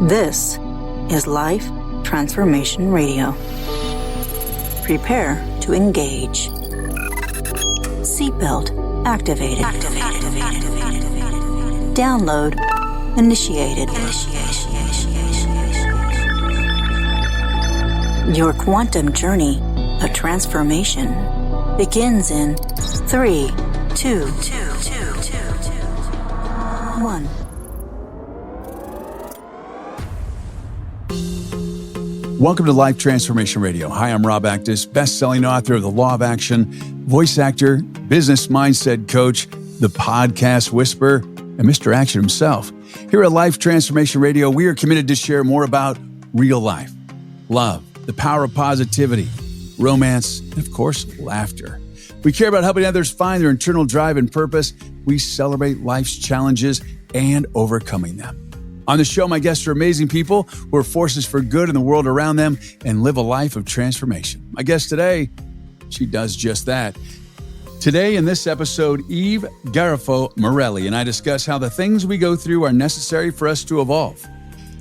This is Life Transformation Radio. Prepare to engage. Seatbelt activated. Download initiated. Your quantum journey of transformation begins in 3, 2, 1. Welcome to Life Transformation Radio. Hi, I'm Rob Actis, best-selling author of The Law of Action, voice actor, business mindset coach, the podcast whisperer, and Mr. Action himself. Here at Life Transformation Radio, we are committed to share more about real life, love, the power of positivity, romance, and of course, laughter. We care about helping others find their internal drive and purpose. We celebrate life's challenges and overcoming them. On the show, my guests are amazing people who are forces for good in the world around them and live a life of transformation. My guest today, she does just that. Today in this episode, Eve Garifo-Morelli and I discuss how the things we go through are necessary for us to evolve.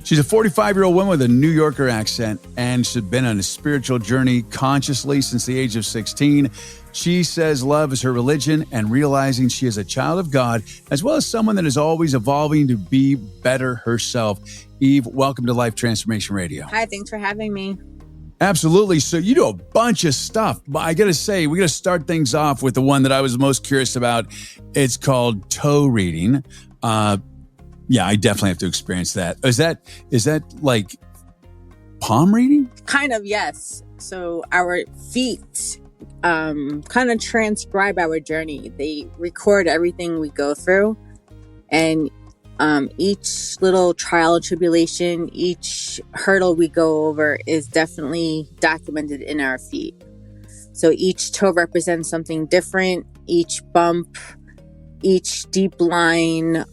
She's a 45-year-old woman with a New Yorker accent, and she's been on a spiritual journey consciously since the age of 16. She says love is her religion and realizing she is a child of God, as well as someone that is always evolving to be better herself. Eve, welcome to Life Transformation Radio. Hi, thanks for having me. Absolutely. So you do a bunch of stuff, but I got to say, we got to start things off with the one that I was most curious about. It's called toe reading. Yeah, I definitely have to experience that. Is that like palm reading? Kind of, yes. So our feet kind of transcribe our journey. They record everything we go through, and each little trial, tribulation, each hurdle we go over is definitely documented in our feet. So each toe represents something different. Each bump, each deep line,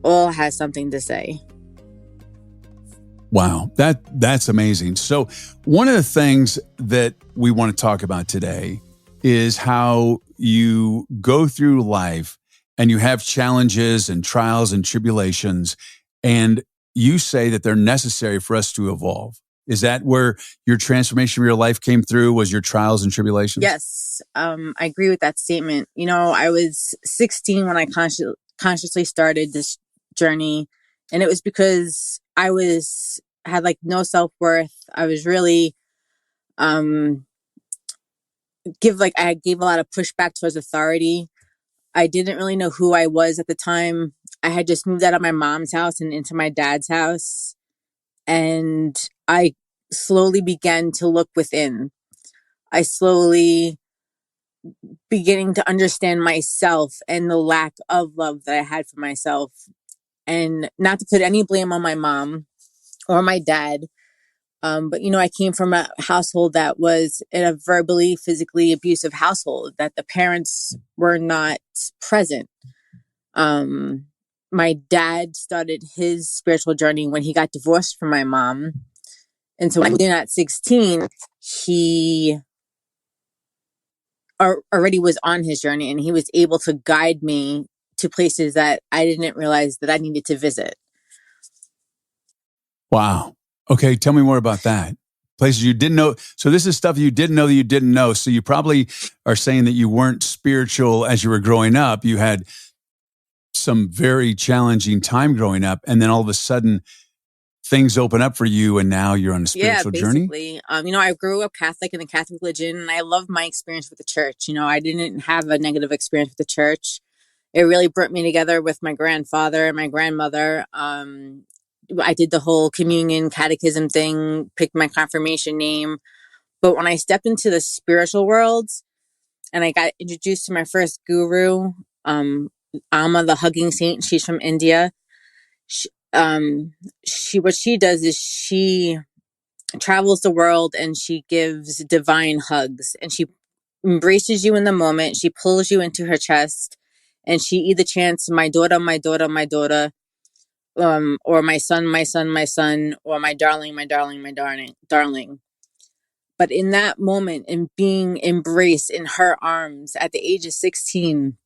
all has something to say. Wow, that's amazing. So one of the things that we want to talk about today is how you go through life and you have challenges and trials and tribulations, and you say that they're necessary for us to evolve. Is that where your transformation of your life came through, was your trials and tribulations? Yes, I agree with that statement. You know, I was 16 when I consciously started this journey, and it was because I had like no self-worth. I was really I gave a lot of pushback towards authority. I didn't really know who I was at the time. I had just moved out of my mom's house and into my dad's house, and I slowly began to look within. I slowly beginning to understand myself and the lack of love that I had for myself. And not to put any blame on my mom or my dad, but, you know, I came from a household that was in a verbally, physically abusive household, that the parents were not present. My dad started his spiritual journey when he got divorced from my mom. And so when at 16, he already was on his journey, and he was able to guide me to places that I didn't realize that I needed to visit. Wow. Okay, tell me more about that. Places you didn't know. So this is stuff you didn't know that you didn't know. So you probably are saying that you weren't spiritual as you were growing up. You had some very challenging time growing up, and then all of a sudden things open up for you, and now you're on a spiritual journey? Basically. You know, I grew up Catholic in the Catholic religion, and I loved my experience with the church. You know, I didn't have a negative experience with the church. It really brought me together with my grandfather and my grandmother. I did the whole communion catechism thing, picked my confirmation name. But when I stepped into the spiritual world and I got introduced to my first guru, Amma, the hugging saint, she's from India. What she does is she travels the world and she gives divine hugs, and she embraces you in the moment. She pulls you into her chest, and she either chants, "My daughter, my daughter, my daughter," or "My son, my son, my son," or "My darling, my darling, my darling." But in that moment, in being embraced in her arms at the age of 16,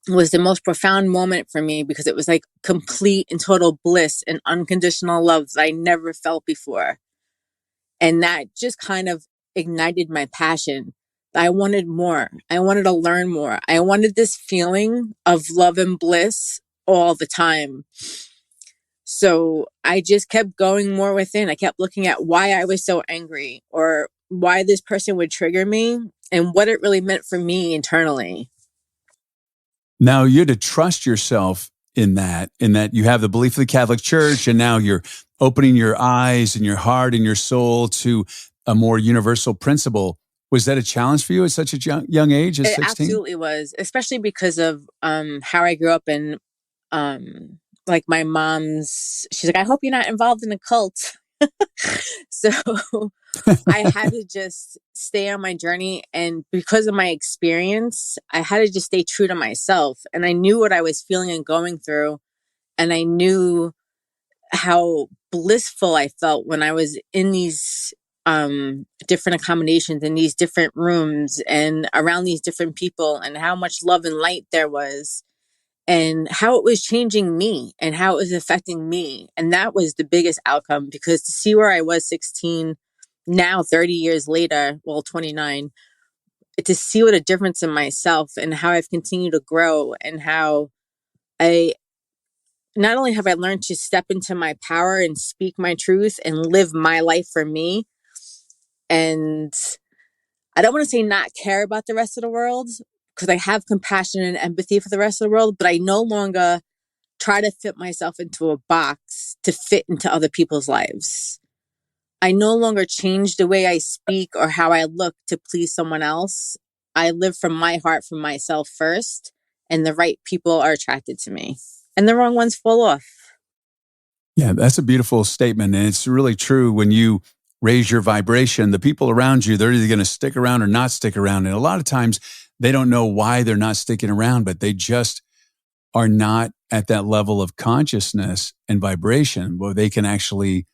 was the most profound moment for me because it was like complete and total bliss and unconditional love that I never felt before. And that just kind of ignited my passion. I wanted more. I wanted to learn more. I wanted this feeling of love and bliss all the time. So I just kept going more within. I kept looking at why I was so angry or why this person would trigger me and what it really meant for me internally. Now you had to trust yourself in that you have the belief of the Catholic Church, and now you're opening your eyes and your heart and your soul to a more universal principle. Was that a challenge for you at such a young age as It 16? absolutely was, especially because of how I grew up and like my mom's, she's like, I hope you're not involved in a cult. So I had to just stay on my journey. And because of my experience, I had to just stay true to myself. And I knew what I was feeling and going through. And I knew how blissful I felt when I was in these different accommodations in these different rooms and around these different people, and how much love and light there was, and how it was changing me and how it was affecting me. And that was the biggest outcome, because to see where I was 16, now 30 years later, well, 29, to see what a difference in myself and how I've continued to grow, and how I not only have I learned to step into my power and speak my truth and live my life for me. And I don't want to say not care about the rest of the world, because I have compassion and empathy for the rest of the world, but I no longer try to fit myself into a box to fit into other people's lives. I no longer change the way I speak or how I look to please someone else. I live from my heart, from myself first, and the right people are attracted to me, and the wrong ones fall off. Yeah, that's a beautiful statement. And it's really true. When you raise your vibration, the people around you, they're either going to stick around or not stick around. And a lot of times they don't know why they're not sticking around, but they just are not at that level of consciousness and vibration where they can actually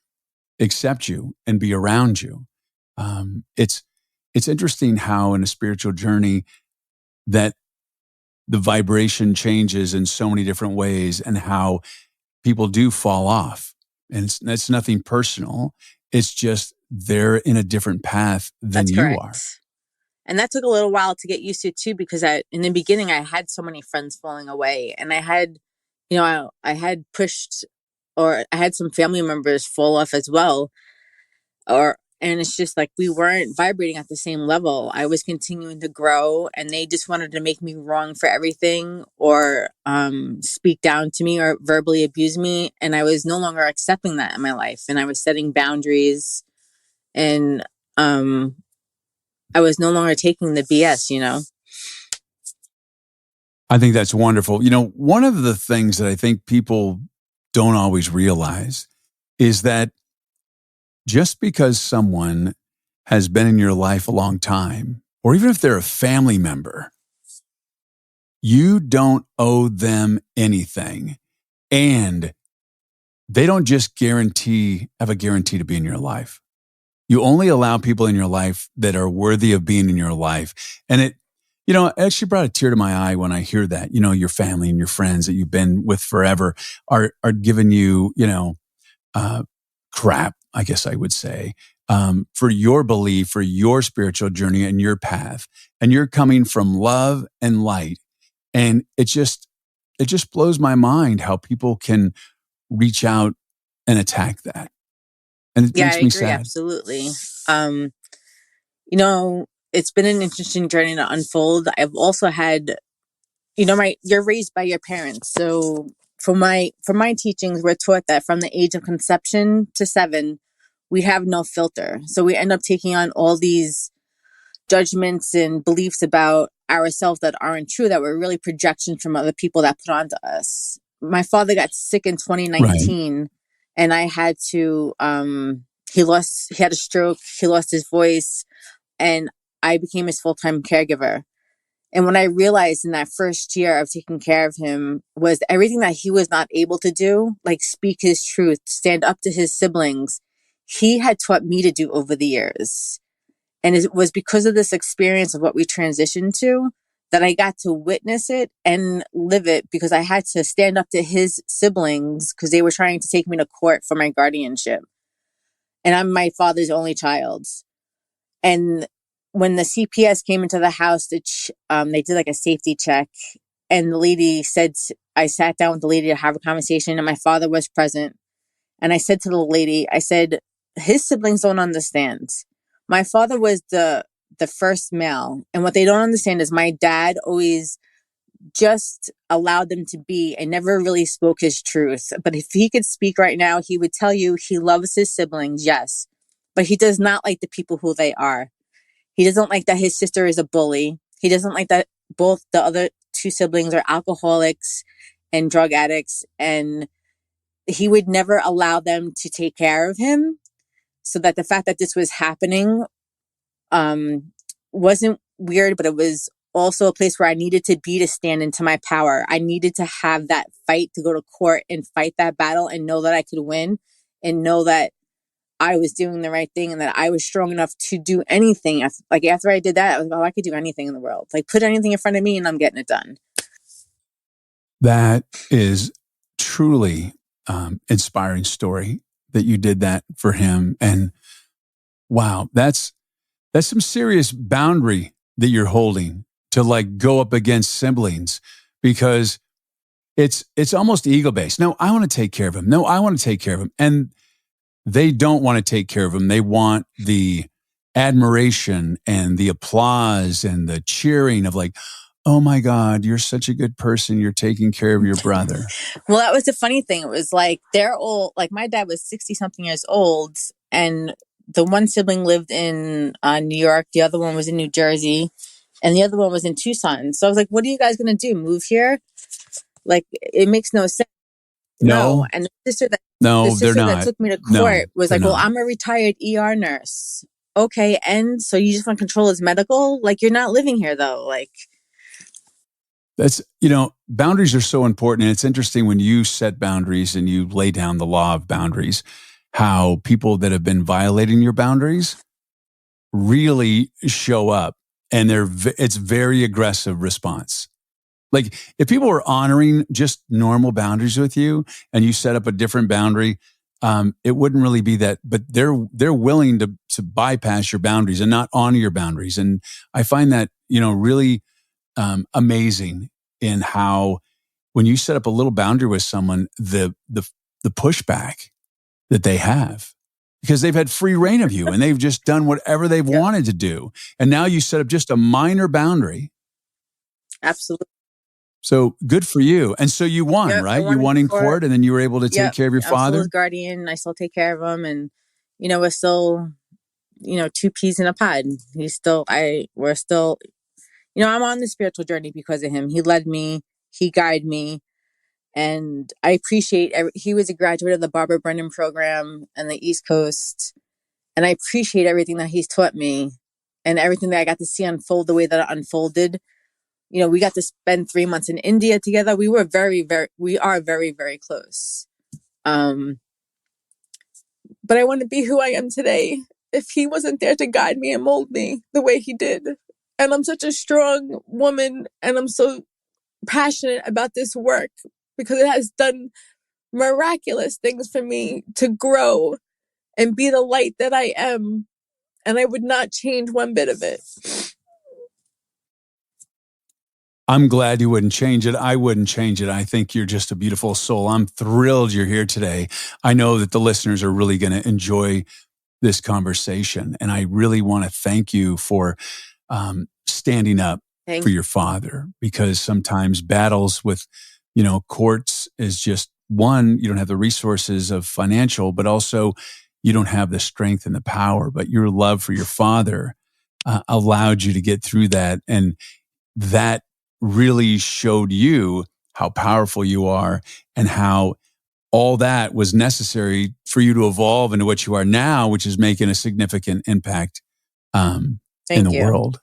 accept you and be around you. It's interesting how in a spiritual journey that the vibration changes in so many different ways, and how people do fall off. And it's nothing personal. It's just they're in a different path than That's you correct. are. And that took a little while to get used to too, because in the beginning I had so many friends falling away, and I had, I had pushed, or I had some family members fall off as well. And it's just like we weren't vibrating at the same level. I was continuing to grow, and they just wanted to make me wrong for everything, or speak down to me or verbally abuse me. And I was no longer accepting that in my life. And I was setting boundaries, and I was no longer taking the BS. I think that's wonderful. One of the things that I think people don't always realize is that just because someone has been in your life a long time, or even if they're a family member, you don't owe them anything. And they don't just have a guarantee to be in your life. You only allow people in your life that are worthy of being in your life. And it actually brought a tear to my eye when I hear that, your family and your friends that you've been with forever are giving you, crap, I guess I would say, for your belief, for your spiritual journey and your path. And you're coming from love and light. And it just blows my mind how people can reach out and attack that. And it Yeah, I makes me agree. sad. Absolutely. Um, it's been an interesting journey to unfold. I've also had, you're raised by your parents. So for my teachings, we're taught that from the age of conception to 7, we have no filter. So we end up taking on all these judgments and beliefs about ourselves that aren't true, that were really projections from other people that put onto us. My father got sick in 2019, right, and I had to, he had a stroke, he lost his voice, and I became his full-time caregiver. And what I realized in that first year of taking care of him was everything that he was not able to do, like speak his truth, stand up to his siblings, he had taught me to do over the years. And it was because of this experience of what we transitioned to that I got to witness it and live it, because I had to stand up to his siblings because they were trying to take me to court for my guardianship. And I'm my father's only child. And when the CPS came into the house, they did like a safety check. And the lady said, I sat down with the lady to have a conversation, and my father was present. And I said to the lady, I said, his siblings don't understand. My father was the first male. And what they don't understand is my dad always just allowed them to be and never really spoke his truth. But if he could speak right now, he would tell you he loves his siblings, yes. But he does not like the people who they are. He doesn't like that his sister is a bully. He doesn't like that both the other two siblings are alcoholics and drug addicts. And he would never allow them to take care of him. So that the fact that this was happening wasn't weird, but it was also a place where I needed to be to stand into my power. I needed to have that fight to go to court and fight that battle and know that I could win and know that I was doing the right thing and that I was strong enough to do anything. Like after I did that, I was like, oh, I could do anything in the world. Like put anything in front of me and I'm getting it done. That is truly inspiring story that you did that for him. And wow, that's some serious boundary that you're holding to like go up against siblings, because it's almost ego based. No, I want to take care of him. No, I want to take care of him. And they don't want to take care of him. They want the admiration and the applause and the cheering of like, oh my God, you're such a good person. You're taking care of your brother. Well, that was the funny thing. It was like they're old. Like my dad was 60 something years old, and the one sibling lived in New York. The other one was in New Jersey, and the other one was in Tucson. So I was like, what are you guys going to do? Move here? Like, it makes no sense. No. And the sister that took me to court was like, well, I'm a retired ER nurse. Okay. And so you just want to control his medical? Like, you're not living here though. Like, that's, boundaries are so important. And it's interesting when you set boundaries and you lay down the law of boundaries, how people that have been violating your boundaries really show up, and it's very aggressive response. Like if people were honoring just normal boundaries with you and you set up a different boundary, it wouldn't really be that, but they're willing to bypass your boundaries and not honor your boundaries. And I find that, really amazing in how when you set up a little boundary with someone, the pushback that they have, because they've had free reign of you and they've just done whatever they've wanted to do. And now you set up just a minor boundary. Absolutely. So good for you. And so you won, right? You won in court, and then you were able to take care of your father. I'm still his guardian. I still take care of him. And, we're still, two peas in a pod. We're still, I'm on the spiritual journey because of him. He led me, he guided me. And I appreciate, he was a graduate of the Barbara Brennan program and the East Coast. And I appreciate everything that he's taught me and everything that I got to see unfold the way that it unfolded. We got to spend 3 months in India together. We are very, very close. But I want to be who I am today if he wasn't there to guide me and mold me the way he did. And I'm such a strong woman, and I'm so passionate about this work because it has done miraculous things for me to grow and be the light that I am. And I would not change one bit of it. I'm glad you wouldn't change it. I wouldn't change it. I think you're just a beautiful soul. I'm thrilled you're here today. I know that the listeners are really going to enjoy this conversation. And I really want to thank you for standing up for your father, because sometimes battles with, courts is just one, you don't have the resources of financial, but also you don't have the strength and the power, but your love for your father allowed you to get through that. And that really showed you how powerful you are and how all that was necessary for you to evolve into what you are now, which is making a significant impact in the world.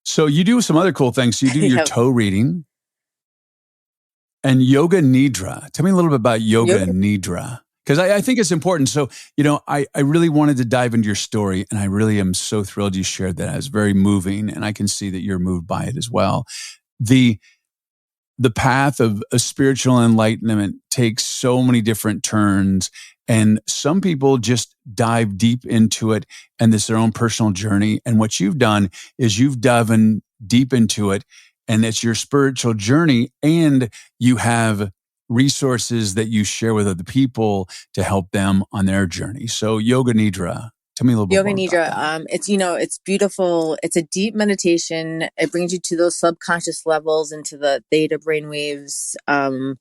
So you do some other cool things. So you do your toe reading and yoga nidra. Tell me a little bit about yoga nidra, Because I think it's important. So, I really wanted to dive into your story, and I really am so thrilled you shared that. It's very moving, and I can see that you're moved by it as well. The path of a spiritual enlightenment takes so many different turns, and some people just dive deep into it, and it's their own personal journey. And what you've done is you've dove in deep into it, and it's your spiritual journey, and you have resources that you share with other people to help them on their journey. So Yoga Nidra, tell me a little bit Yoga more Nidra, about that. it's beautiful. It's a deep meditation. It brings you to those subconscious levels, into the theta brainwaves. And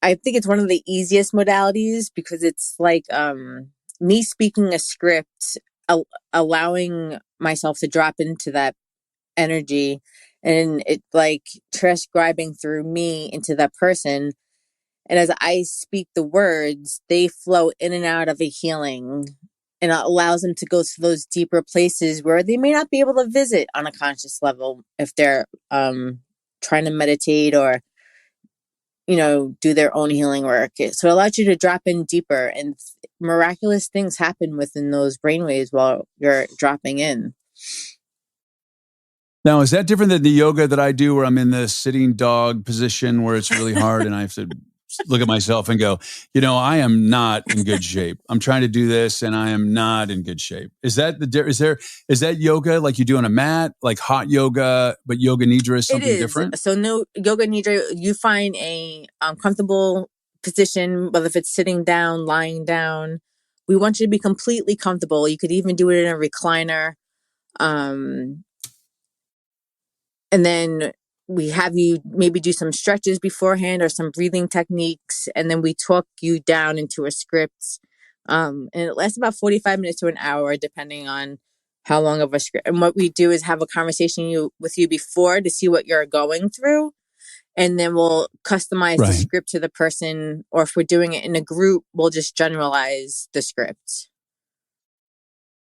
I think it's one of the easiest modalities, because it's like me speaking a script, allowing myself to drop into that energy, and it like transcribing through me into that person. And as I speak the words, they flow in and out of a healing, and it allows them to go to those deeper places where they may not be able to visit on a conscious level if they're trying to meditate or do their own healing work. So it allows you to drop in deeper, and miraculous things happen within those brainwaves while you're dropping in. Now, is that different than the yoga that I do, where I'm in the sitting dog position where it's really hard and I have to look at myself and go, I am not in good shape. I'm trying to do this and I am not in good shape. Is that is that yoga like you do on a mat, like hot yoga, but Yoga Nidra is something different? So no, Yoga Nidra, you find a comfortable position, whether if it's sitting down, lying down. We want you to be completely comfortable. You could even do it in a recliner. And then we have you maybe do some stretches beforehand or some breathing techniques. And then we talk you down into a script. And it lasts about 45 minutes to an hour, depending on how long of a script. And what we do is have a conversation with you before to see what you're going through. And then we'll customize the script to the person. Or if we're doing it in a group, we'll just generalize the script.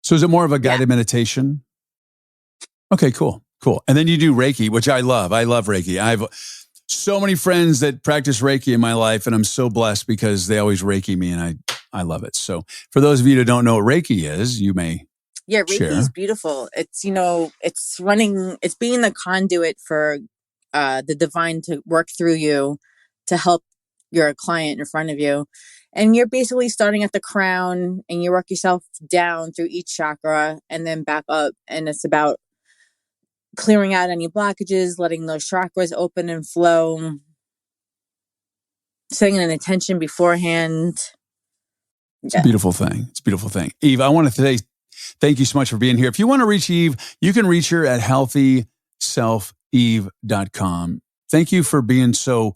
So is it more of a guided meditation? Okay, cool. And then you do Reiki, which I love. I love Reiki. I have so many friends that practice Reiki in my life, and I'm so blessed because they always Reiki me, and I love it. So for those of you who don't know what Reiki is, you may Reiki share. is beautiful. It's, it's being the conduit for the divine to work through you to help your client in front of you. And you're basically starting at the crown, and you work yourself down through each chakra and then back up. And it's about clearing out any blockages, letting those chakras open and flow, setting an intention beforehand. It's a beautiful thing. Eve, I want to say thank you so much for being here. If you want to reach Eve, you can reach her at healthyselfeve.com. Thank you for being so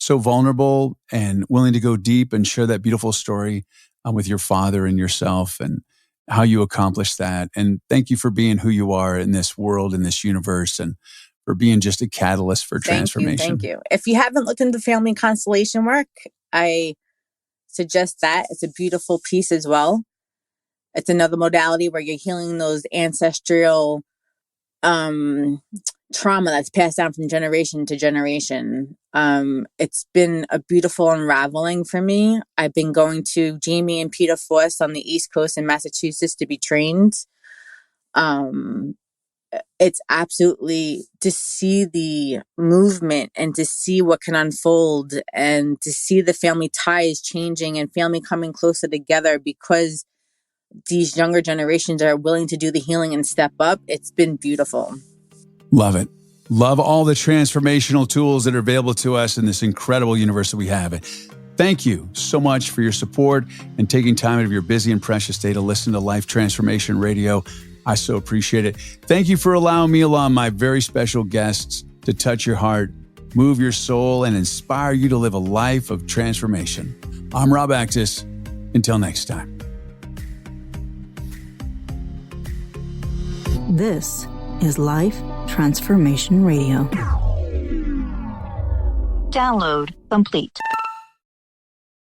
vulnerable and willing to go deep and share that beautiful story with your father and yourself, and how you accomplished that. And thank you for being who you are in this world, in this universe, and for being just a catalyst for transformation. Thank you. If you haven't looked into family constellation work, I suggest that. It's a beautiful piece as well. It's another modality where you're healing those ancestral trauma that's passed down from generation to generation. It's been a beautiful unraveling for me. I've been going to Jamie and Peter Force on the East Coast in Massachusetts to be trained. It's absolutely to see the movement and to see what can unfold, and to see the family ties changing and family coming closer together because these younger generations are willing to do the healing and step up. It's been beautiful. Love it. Love all the transformational tools that are available to us in this incredible universe that we have. Thank you so much for your support and taking time out of your busy and precious day to listen to Life Transformation Radio. I so appreciate it. Thank you for allowing me, along my very special guests, to touch your heart, move your soul, and inspire you to live a life of transformation. I'm Rob Actis. Until next time. This is Life Transformation Radio. Download complete.